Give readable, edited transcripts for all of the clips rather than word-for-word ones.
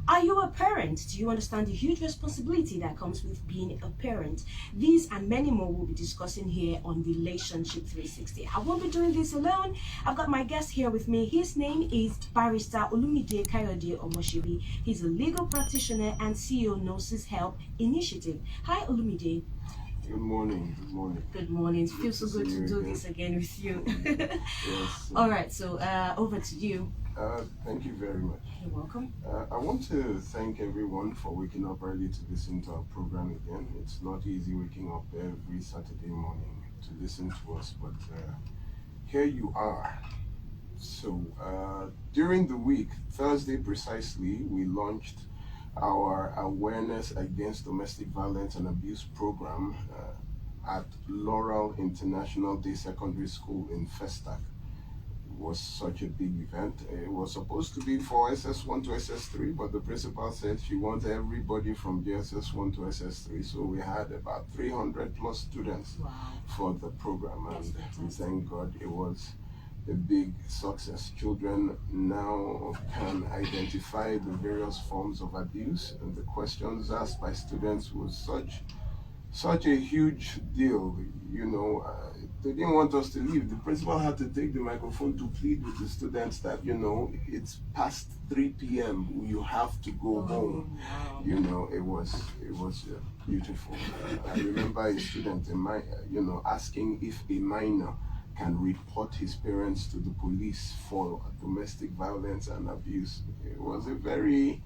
Are you a parent? Do you understand the huge responsibility that comes with being a parent? These and many more we'll be discussing here on Relationship 360. I won't be doing this alone. I've got my guest here with me. His name is Barrister Olumide Kayode Omosebi. He's a legal practitioner and CEO Gnosis Help Initiative. Hi, Olumide. Good morning. Good morning. Good morning. It feels so good to do this again with you. Yes. All right, so over to you. Thank you very much. You're welcome. I want to thank everyone for waking up early to listen to our program again. It's not easy waking up every Saturday morning to listen to us, but here you are. So during the week, Thursday precisely, we launched our Awareness Against Domestic Violence and Abuse program at Laurel International Day Secondary School in Festac. Was such a big event. It was supposed to be for SS1 to SS3, but the principal said she wants everybody from JSS1 to SS3. So we had about 300 plus students for the program, and we thank God it was a big success. Children now can identify the various forms of abuse, and the questions asked by students was such a huge deal. They didn't want us to leave. The principal had to take the microphone to plead with the students that, it's past 3 p.m. You have to go home. It was beautiful. I remember a student, asking if a minor can report his parents to the police for domestic violence and abuse. It was a very,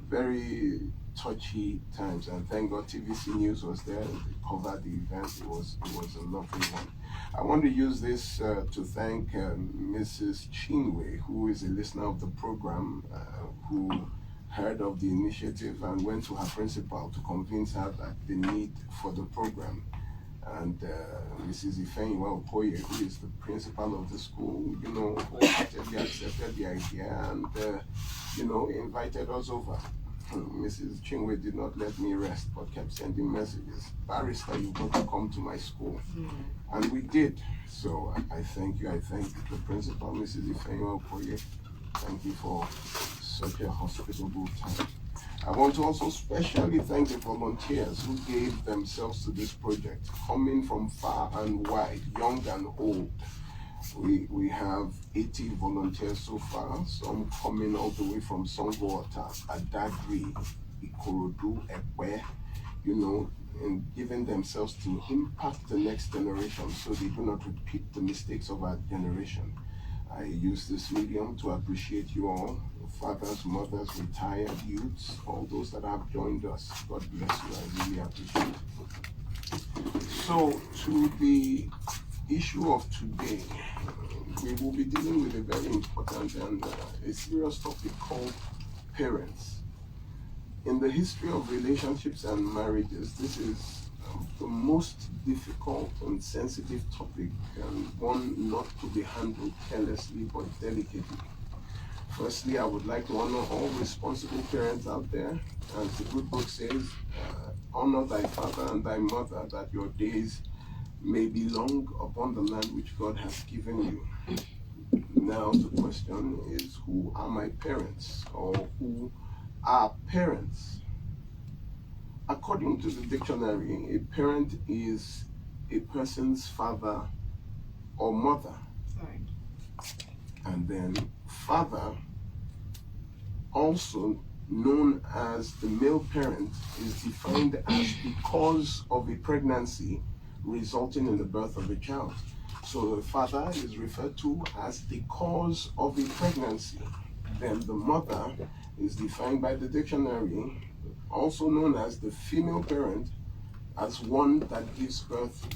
very touchy times, and thank God TVC News was there. They covered the event. It was a lovely one. I want to use this to thank Mrs. Chinwe, who is a listener of the program, who heard of the initiative and went to her principal to convince her that the need for the program. And Mrs. Ifeanyiwa Okoye, who is the principal of the school, wholeheartedly accepted the idea and, invited us over. Mrs. Chinwe did not let me rest, but kept sending messages. Barrister, you've got to come to my school. And we did. So I thank you. I thank the principal, Mrs. Ifeanyiwa Okoye. Thank you for such a hospitable time. I want to also specially thank the volunteers who gave themselves to this project, coming from far and wide, young and old. We have 80 volunteers so far, some coming all the way from Songwater, Adagri, Ikorodu, Ekwe, and giving themselves to impact the next generation so they do not repeat the mistakes of our generation. I use this medium to appreciate you all, fathers, mothers, retired youths, all those that have joined us. God bless you. I really appreciate it. So, to the issue of today, we will be dealing with a very important and a serious topic called parents. In the history of relationships and marriages, this is the most difficult and sensitive topic, and one not to be handled carelessly but delicately. Firstly, I would like to honor all responsible parents out there. As the good book says, honor thy father and thy mother, that your days may be long upon the land which God has given you. Now the question is, who are my parents, or who are parents? According to the dictionary, a parent is a person's father or mother. Right. And then father, also known as the male parent, is defined as the cause of a pregnancy resulting in the birth of a child. So the father is referred to as the cause of a pregnancy. Then the mother is defined by the dictionary, also known as the female parent, as one that gives birth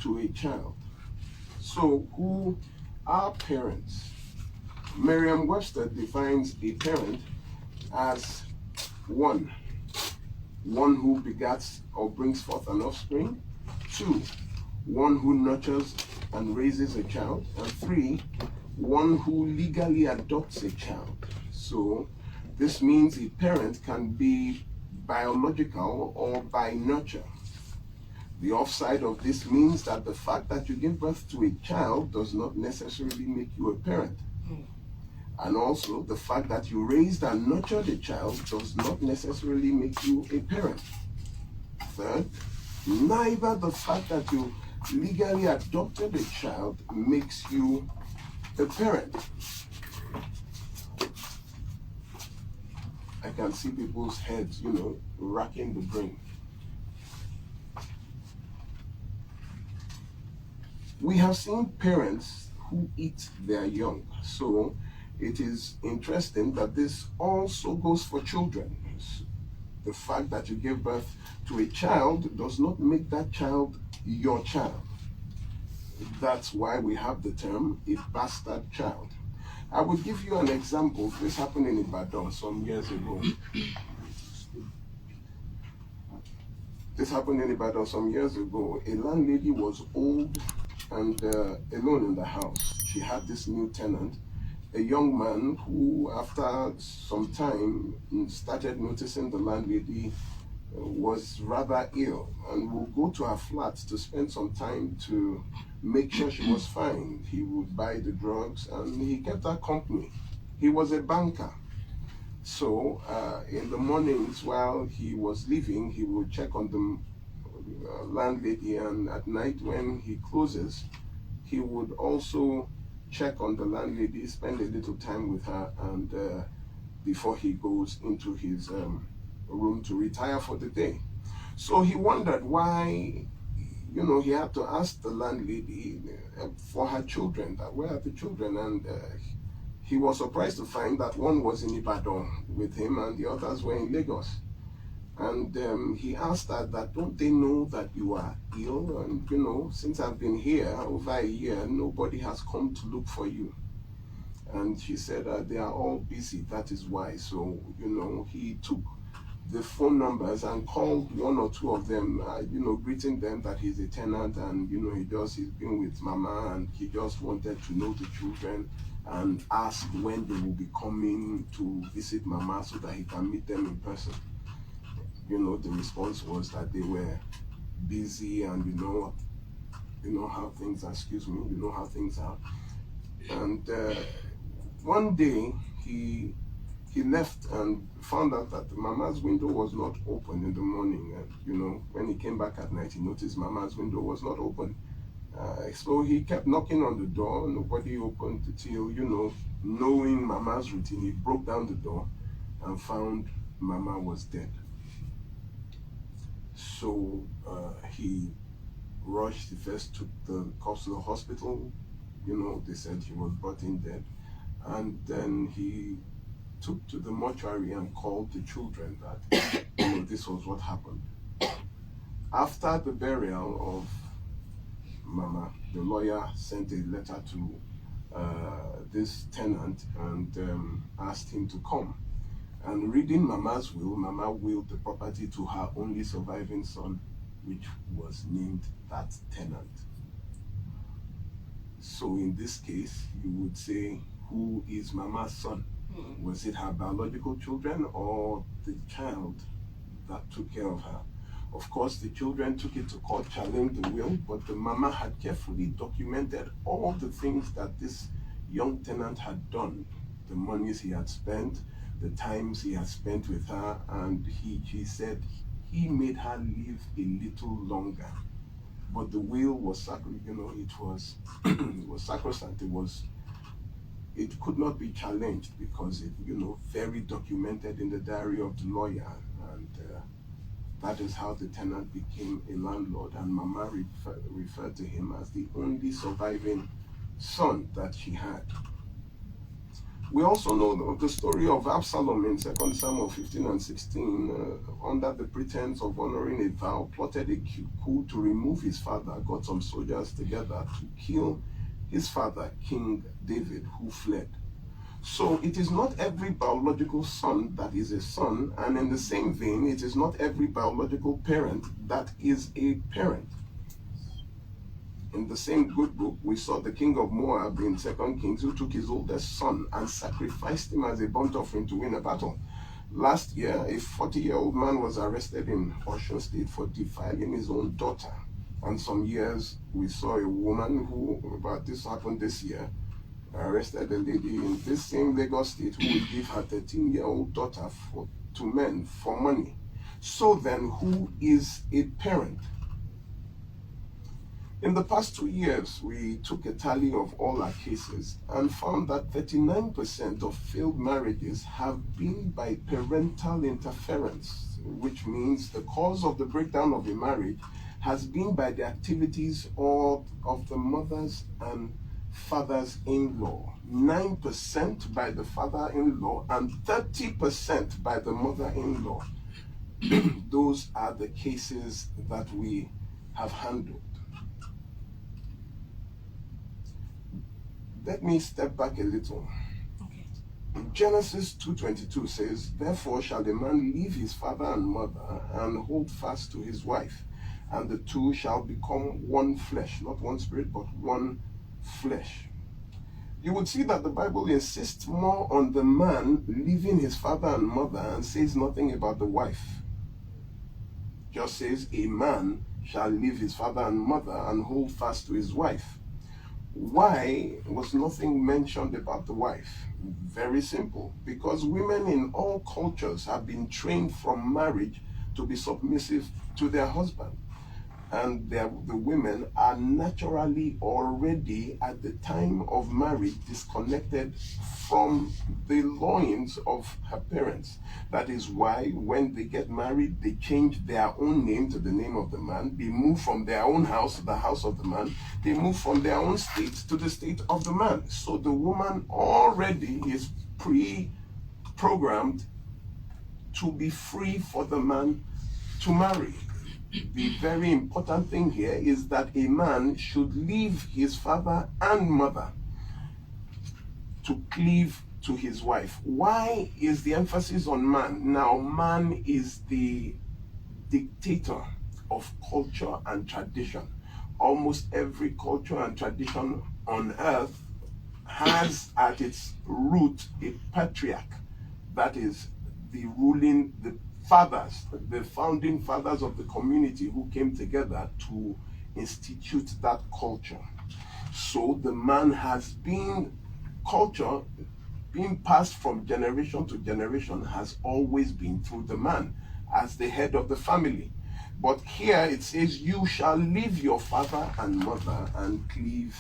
to a child. So who are parents? Merriam-Webster defines a parent as one who begets or brings forth an offspring; 2, one who nurtures and raises a child; and 3, one who legally adopts a child. So this means a parent can be biological or by nurture. The offside of this means that the fact that you give birth to a child does not necessarily make you a parent. And also, the fact that you raised and nurtured a child does not necessarily make you a parent. Third, neither the fact that you legally adopted a child makes you a parent. I can see people's heads, racking the brain. We have seen parents who eat their young. So it is interesting that this also goes for children. The fact that you gave birth to a child does not make that child your child. That's why we have the term a bastard child. I will give you an example. This happened in Ibadan some years ago. A landlady was old and alone in the house. She had this new tenant, a young man who, after some time, started noticing the landlady was rather ill and would go to her flat to spend some time to make sure she was fine. He would buy the drugs and he kept her company. He was a banker. So in the mornings while he was leaving, he would check on the landlady, and at night when he closes, he would also check on the landlady, spend a little time with her, and before he goes into his room to retire for the day. So he wondered why, he had to ask the landlady for her children, that where are the children, and he was surprised to find that one was in Ibadan with him and the others were in Lagos. And he asked her that, don't they know that you are ill? And since I've been here over a year, nobody has come to look for you. And she said, they are all busy, that is why. So, he took the phone numbers and called one or two of them, greeting them that he's a tenant and, he's been with Mama and he just wanted to know the children and asked when they will be coming to visit Mama so that he can meet them in person. The response was that they were busy and how things are, how things are. And one day he left and found out that Mama's window was not open in the morning. And when he came back at night, he noticed Mama's window was not open. So he kept knocking on the door. Nobody opened until, knowing Mama's routine, he broke down the door and found Mama was dead. So he rushed. He first took the corpse to the hospital. They said he was brought in dead. And then he took to the mortuary and called the children that this was what happened. After the burial of Mama, the lawyer sent a letter to this tenant and asked him to come. And reading Mama's will, Mama willed the property to her only surviving son, which was named that tenant. So in this case, you would say, who is Mama's son? Was it her biological children or the child that took care of her? Of course, the children took it to court, challenged the will, but the Mama had carefully documented all the things that this young tenant had done, the monies he had spent, the times he had spent with her, and she said he made her live a little longer. But the will was it was it was sacrosanct. It could not be challenged because it very documented in the diary of the lawyer, and that is how the tenant became a landlord, and Mama referred to him as the only surviving son that she had. We also know the story of Absalom in 2 Samuel 15 and 16, under the pretense of honoring a vow, plotted a coup to remove his father, got some soldiers together to kill his father, King David, who fled. So it is not every biological son that is a son, and in the same vein, it is not every biological parent that is a parent. In the same good book, we saw the king of Moab in 2 Kings who took his oldest son and sacrificed him as a burnt offering to win a battle. Last year, a 40-year-old man was arrested in Osun State for defiling his own daughter. And some years, we saw a woman who, this happened this year, arrested a lady in this same Lagos state who would give her 13-year-old daughter to men for money. So then, who is a parent? In the past 2 years, we took a tally of all our cases and found that 39% of failed marriages have been by parental interference, which means the cause of the breakdown of a marriage has been by the activities of the mothers and fathers-in-law. 9% by the father-in-law and 30% by the mother-in-law. Those are the cases that we have handled. Let me step back a little. Okay. Genesis 2:22 says, "Therefore shall a man leave his father and mother and hold fast to his wife, and the two shall become one flesh," not one spirit, but one flesh. You would see that the Bible insists more on the man leaving his father and mother and says nothing about the wife. Just says a man shall leave his father and mother and hold fast to his wife. Why was nothing mentioned about the wife? Very simple. Because women in all cultures have been trained from marriage to be submissive to their husband. And the women are naturally already at the time of marriage disconnected from the loins of her parents. That is why when they get married, they change their own name to the name of the man. They move from their own house to the house of the man. They move from their own state to the state of the man. So the woman already is pre-programmed to be free for the man to marry. The very important thing here is that a man should leave his father and mother to cleave to his wife. Why is the emphasis on man? Now, man is the dictator of culture and tradition. Almost every culture and tradition on earth has at its root a patriarch. That is the fathers, the founding fathers of the community who came together to institute that culture. So the man has been, culture being passed from generation to generation has always been through the man as the head of the family. But here it says, "You shall leave your father and mother and cleave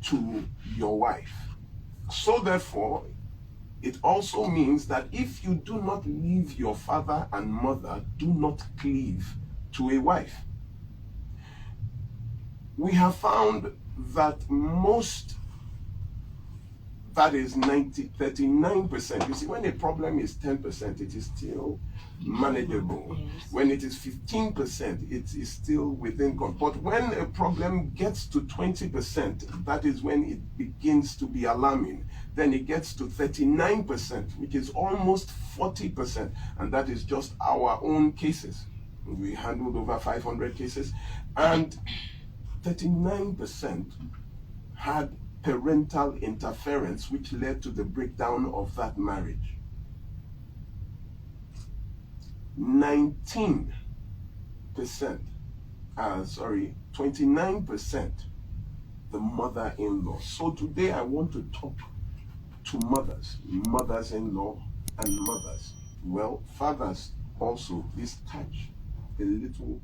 to your wife." So therefore, it also means that if you do not leave your father and mother, do not cleave to a wife. We have found that most, that is 39%. You see, when a problem is 10%, it is still manageable. Yes. When it is 15%, it is still within control. But when a problem gets to 20%, that is when it begins to be alarming. Then it gets to 39%, which is almost 40%, and that is just our own cases. We handled over 500 cases, and 39% had parental interference, which led to the breakdown of that marriage. 29%, the mother-in-law. So today I want to talk to mothers-in-law and mothers. Well, fathers also, this touch a little